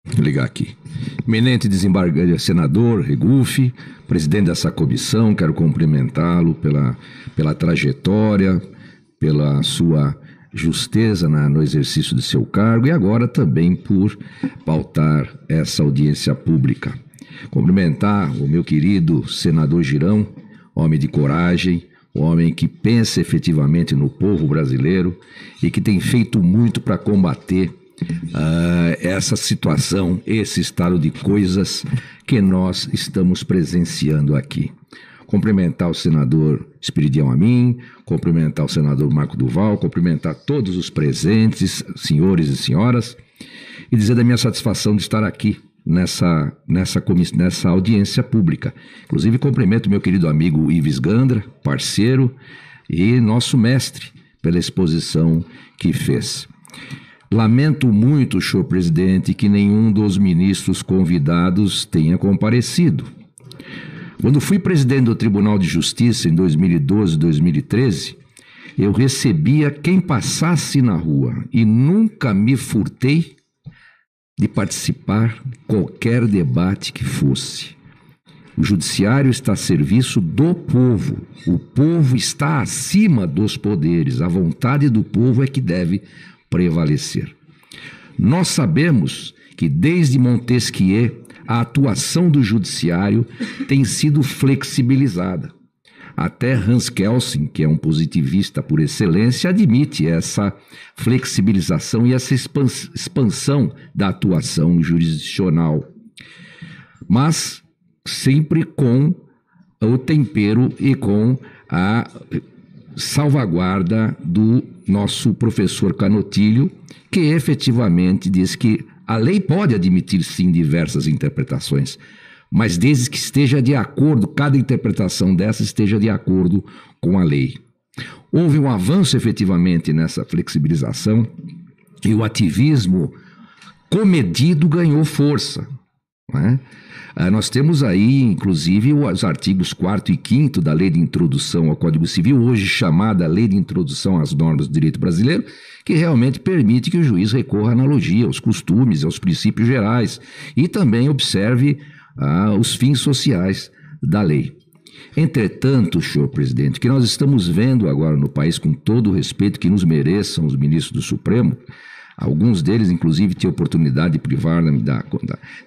Vou ligar aqui. Eminente desembargador, senador Regufe, presidente dessa comissão, quero cumprimentá-lo pela trajetória, pela sua justeza no exercício de seu cargo e agora também por pautar essa audiência pública. Cumprimentar o meu querido senador Girão, homem de coragem, homem que pensa efetivamente no povo brasileiro e que tem feito muito para combater essa situação, esse estado de coisas que nós estamos presenciando aqui. Cumprimentar o senador Espiridião Amin, cumprimentar o senador Marco Duval, cumprimentar todos os presentes, senhores e senhoras, e dizer da minha satisfação de estar aqui nessa audiência pública. Inclusive cumprimento meu querido amigo Ives Gandra, parceiro e nosso mestre, pela exposição que fez. Lamento muito, senhor presidente, que nenhum dos ministros convidados tenha comparecido. Quando fui presidente do Tribunal de Justiça em 2012 e 2013, eu recebia quem passasse na rua e nunca me furtei de participar de qualquer debate que fosse. O judiciário está a serviço do povo. O povo está acima dos poderes. A vontade do povo é que deve prevalecer. Nós sabemos que desde Montesquieu a atuação do judiciário tem sido flexibilizada. Até Hans Kelsen, que é um positivista por excelência, admite essa flexibilização e essa expansão da atuação jurisdicional. Mas sempre com o tempero e com a salvaguarda do nosso professor Canotilho, que efetivamente diz que a lei pode admitir sim diversas interpretações, mas desde que esteja de acordo, cada interpretação dessa esteja de acordo com a lei. Houve um avanço efetivamente nessa flexibilização e o ativismo comedido ganhou força, né? Nós temos aí, inclusive, os artigos 4º e 5º da Lei de Introdução ao Código Civil, hoje chamada Lei de Introdução às Normas do Direito Brasileiro, que realmente permite que o juiz recorra à analogia, aos costumes, aos princípios gerais e também observe os fins sociais da lei. Entretanto, senhor presidente, o que nós estamos vendo agora no país, com todo o respeito que nos mereçam os ministros do Supremo, alguns deles, inclusive, têm oportunidade de privar-me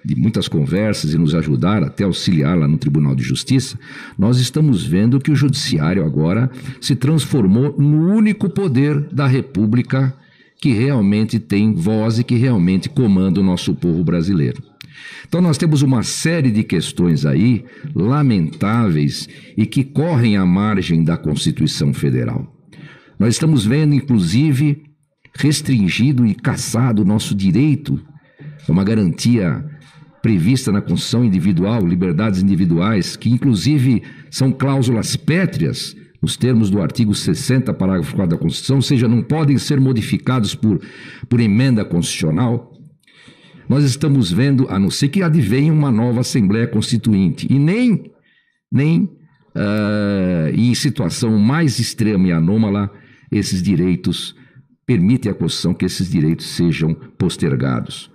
de muitas conversas e nos ajudar, até auxiliar lá no Tribunal de Justiça. Nós estamos vendo que o Judiciário agora se transformou no único poder da República que realmente tem voz e que realmente comanda o nosso povo brasileiro. Então nós temos uma série de questões aí lamentáveis e que correm à margem da Constituição Federal. Nós estamos vendo, inclusive, restringido e cassado o nosso direito, uma garantia prevista na Constituição individual, liberdades individuais, que inclusive são cláusulas pétreas, nos termos do artigo 60, parágrafo 4 da Constituição, ou seja, não podem ser modificados por emenda constitucional. Nós estamos vendo, a não ser que advenha uma nova Assembleia Constituinte, e nem em situação mais extrema e anômala, esses direitos permitem à Constituição que esses direitos sejam postergados.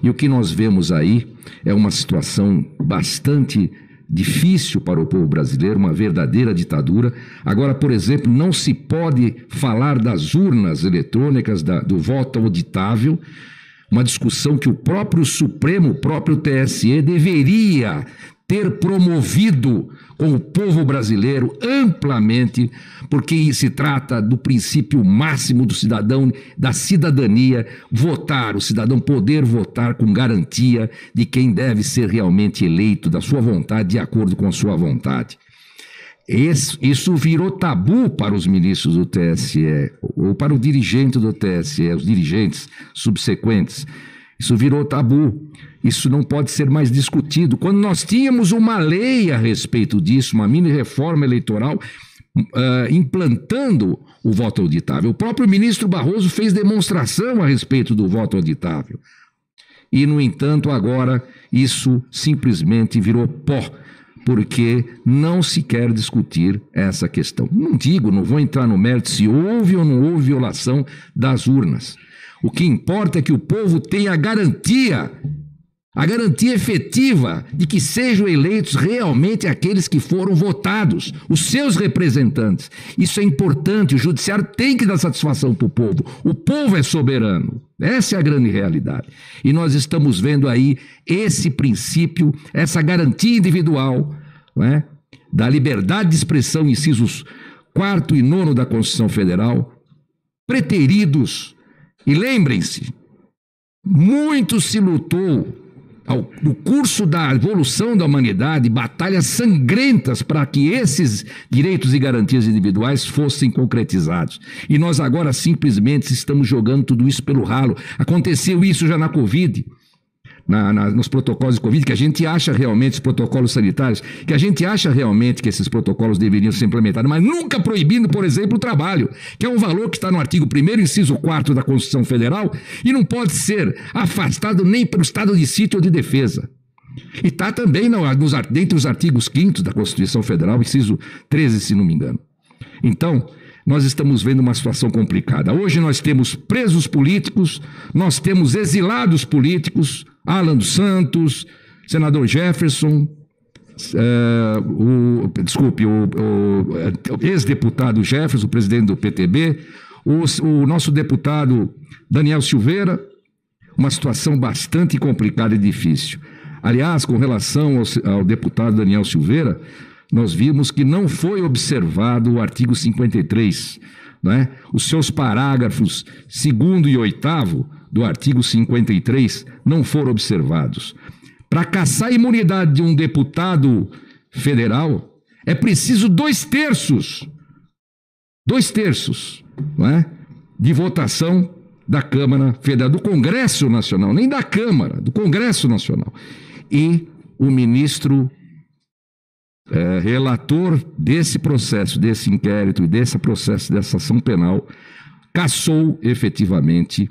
E o que nós vemos aí é uma situação bastante difícil para o povo brasileiro, uma verdadeira ditadura. Agora, por exemplo, não se pode falar das urnas eletrônicas, do voto auditável, uma discussão que o próprio Supremo, o próprio TSE, deveria ter promovido com o povo brasileiro amplamente, porque se trata do princípio máximo do cidadão, da cidadania, votar, o cidadão poder votar com garantia de quem deve ser realmente eleito da sua vontade, de acordo com a sua vontade. Isso virou tabu para os ministros do TSE, ou para o dirigente do TSE, os dirigentes subsequentes. Isso virou tabu. Isso não pode ser mais discutido. Quando nós tínhamos uma lei a respeito disso, uma mini-reforma eleitoral, implantando o voto auditável. O próprio ministro Barroso fez demonstração a respeito do voto auditável. E, no entanto, agora isso simplesmente virou pó, porque não se quer discutir essa questão. Não vou entrar no mérito se houve ou não houve violação das urnas. O que importa é que o povo tenha garantia a garantia efetiva de que sejam eleitos realmente aqueles que foram votados, os seus representantes. Isso é importante, o judiciário tem que dar satisfação para o povo. O povo é soberano. Essa é a grande realidade. E nós estamos vendo aí esse princípio, essa garantia individual, não é? Da liberdade de expressão, incisos 4º e 9º da Constituição Federal, preteridos. E lembrem-se, muito se lutou no curso da evolução da humanidade, batalhas sangrentas para que esses direitos e garantias individuais fossem concretizados. E nós agora simplesmente estamos jogando tudo isso pelo ralo. Aconteceu isso já na Covid, nos protocolos de Covid, que a gente acha realmente, os protocolos sanitários, que a gente acha realmente que esses protocolos deveriam ser implementados, mas nunca proibindo, por exemplo, o trabalho, que é um valor que está no artigo 1º, inciso 4º da Constituição Federal, e não pode ser afastado nem pelo estado de sítio ou de defesa. E está também dentre os artigos 5º da Constituição Federal, inciso 13, se não me engano. Então, nós estamos vendo uma situação complicada. Hoje nós temos presos políticos, nós temos exilados políticos, Alan dos Santos, senador Jefferson, o ex-deputado Jefferson, o presidente do PTB, o nosso deputado Daniel Silveira, uma situação bastante complicada e difícil. Aliás, com relação ao deputado Daniel Silveira, nós vimos que não foi observado o artigo 53, não é? Os seus parágrafos 2º e 8º do artigo 53 não foram observados. Para cassar a imunidade de um deputado federal, é preciso 2/3, não é? De votação da Câmara Federal, do Congresso Nacional, nem da Câmara, do Congresso Nacional. E o ministro relator desse processo, desse inquérito e desse processo, dessa ação penal, cassou efetivamente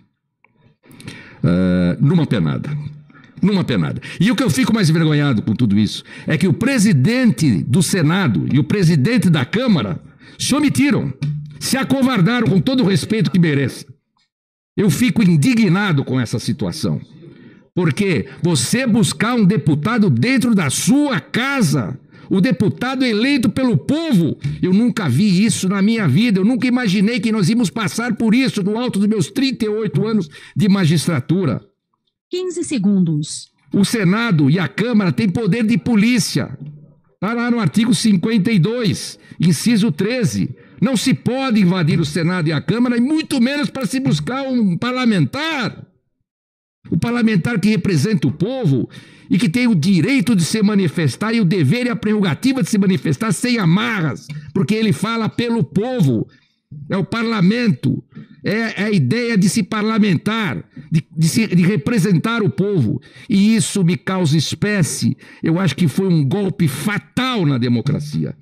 numa penada. E o que eu fico mais envergonhado com tudo isso é que o presidente do Senado e o presidente da Câmara se omitiram, se acovardaram com todo o respeito que mereça. Eu fico indignado com essa situação, porque você buscar um deputado dentro da sua casa, o deputado eleito pelo povo, eu nunca vi isso na minha vida, eu nunca imaginei que nós íamos passar por isso no alto dos meus 38 anos de magistratura. 15 segundos. O Senado e a Câmara têm poder de polícia. Está lá no artigo 52, inciso 13. Não se pode invadir o Senado e a Câmara, e muito menos para se buscar um parlamentar. O parlamentar que representa o povo e que tem o direito de se manifestar e o dever e a prerrogativa de se manifestar sem amarras, porque ele fala pelo povo. É o parlamento, é a ideia de se parlamentar, de representar o povo. E isso me causa espécie. Eu acho que foi um golpe fatal na democracia.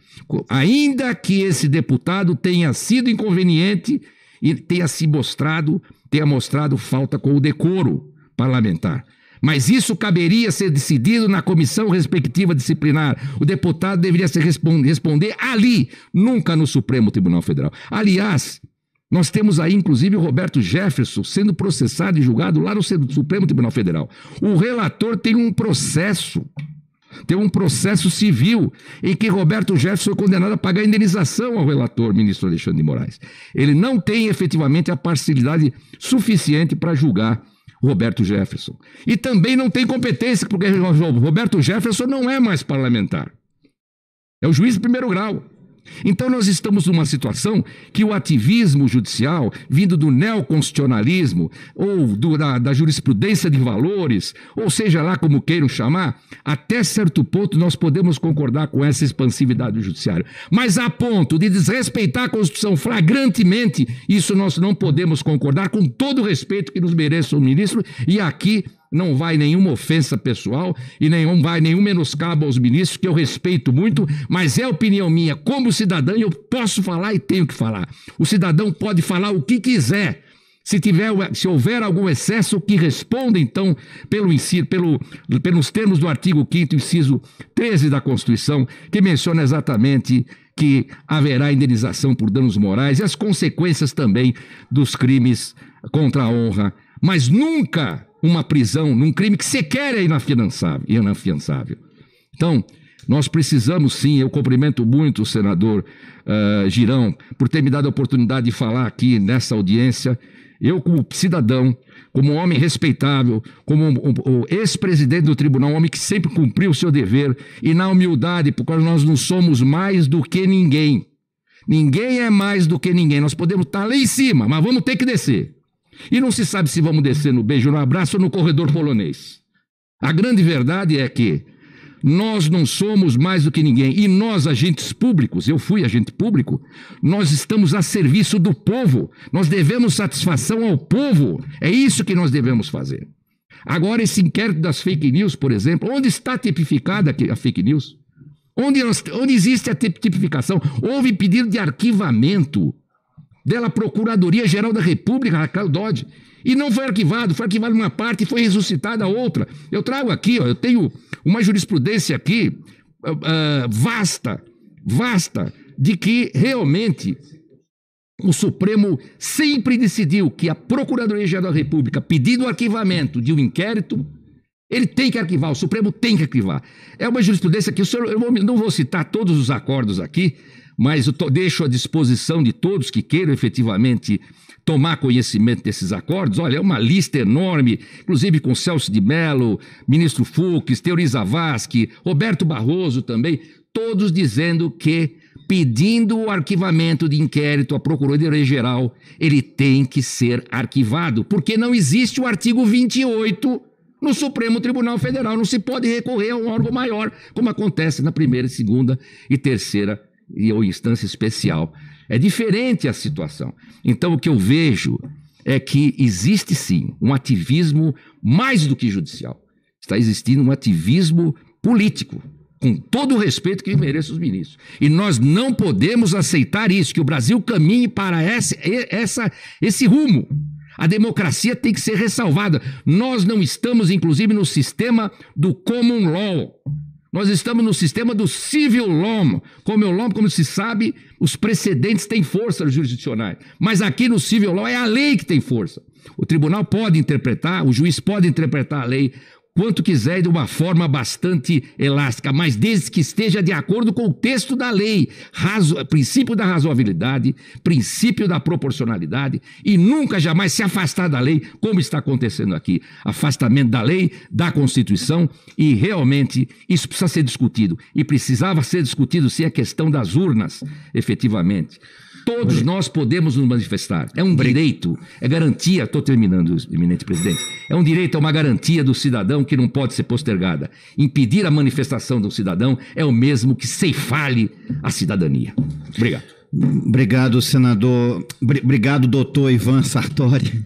Ainda que esse deputado tenha sido inconveniente e tenha mostrado falta com o decoro parlamentar. Mas isso caberia ser decidido na comissão respectiva disciplinar. O deputado deveria responder ali, nunca no Supremo Tribunal Federal. Aliás, nós temos aí, inclusive, o Roberto Jefferson sendo processado e julgado lá no Supremo Tribunal Federal. O relator tem um processo civil em que Roberto Jefferson foi condenado a pagar indenização ao relator, ministro Alexandre de Moraes. Ele não tem efetivamente a parcialidade suficiente para julgar Roberto Jefferson. E também não tem competência, porque Roberto Jefferson não é mais parlamentar. É o juiz de primeiro grau. Então nós estamos numa situação que o ativismo judicial, vindo do neoconstitucionalismo ou da jurisprudência de valores, ou seja lá como queiram chamar, até certo ponto nós podemos concordar com essa expansividade do judiciário. Mas a ponto de desrespeitar a Constituição flagrantemente, isso nós não podemos concordar, com todo o respeito que nos mereça o ministro, e aqui não vai nenhuma ofensa pessoal e nenhum menoscabo aos ministros, que eu respeito muito, mas é opinião minha como cidadão e eu posso falar e tenho que falar. O cidadão pode falar o que quiser. Se houver algum excesso, que responda, então, pelos termos do artigo 5º, inciso 13 da Constituição, que menciona exatamente que haverá indenização por danos morais e as consequências também dos crimes contra a honra. Mas nunca uma prisão num crime que sequer é inafiançável. Então, nós precisamos sim, eu cumprimento muito o senador Girão por ter me dado a oportunidade de falar aqui nessa audiência. Eu, como cidadão, como um homem respeitável, como o ex-presidente do tribunal, um homem que sempre cumpriu o seu dever, e na humildade, porque nós não somos mais do que ninguém. Ninguém é mais do que ninguém. Nós podemos estar lá em cima, mas vamos ter que descer. E não se sabe se vamos descer no beijo, no abraço ou no corredor polonês. A grande verdade é que nós não somos mais do que ninguém. E nós, agentes públicos, eu fui agente público, nós estamos a serviço do povo. Nós devemos satisfação ao povo. É isso que nós devemos fazer. Agora, esse inquérito das fake news, por exemplo, onde está tipificada a fake news? Onde existe a tipificação? Houve pedido de arquivamento dela Procuradoria-Geral da República, Raquel Dodge, e não foi arquivado uma parte e foi ressuscitada a outra. Eu trago aqui, eu tenho uma jurisprudência aqui vasta, de que realmente o Supremo sempre decidiu que a Procuradoria-Geral da República, pedindo o arquivamento de um inquérito, ele tem que arquivar, o Supremo tem que arquivar. É uma jurisprudência que eu não vou citar todos os acordos aqui, mas eu deixo à disposição de todos que queiram efetivamente tomar conhecimento desses acordos. Olha, é uma lista enorme, inclusive com Celso de Mello, ministro Fux, Teori Zavascki, Roberto Barroso também, todos dizendo que, pedindo o arquivamento de inquérito à Procuradoria-Geral, ele tem que ser arquivado, porque não existe o artigo 28 no Supremo Tribunal Federal. Não se pode recorrer a um órgão maior, como acontece na primeira, segunda e terceira ou instância especial. É diferente a situação. Então, o que eu vejo é que existe sim um ativismo mais do que judicial. Está existindo um ativismo político, com todo o respeito que merecem os ministros. E nós não podemos aceitar isso, que o Brasil caminhe para esse rumo. A democracia tem que ser ressalvada. Nós não estamos, inclusive, no sistema do common law. Nós estamos no sistema do civil law. Como se sabe, os precedentes têm força jurisdicionais. Mas aqui no civil law é a lei que tem força. O tribunal pode interpretar, o juiz pode interpretar a lei quanto quiser e de uma forma bastante elástica, mas desde que esteja de acordo com o texto da lei, princípio da razoabilidade, princípio da proporcionalidade, e nunca jamais se afastar da lei, como está acontecendo aqui. Afastamento da lei, da Constituição, e realmente isso precisa ser discutido. E precisava ser discutido sim a questão das urnas, efetivamente. Todos nós podemos nos manifestar. É um direito, é garantia, estou terminando, eminente presidente, é um direito, é uma garantia do cidadão que não pode ser postergada. Impedir a manifestação do cidadão é o mesmo que ceifar-lhe a cidadania. Obrigado. Obrigado, senador. Obrigado, doutor Ivan Sartori.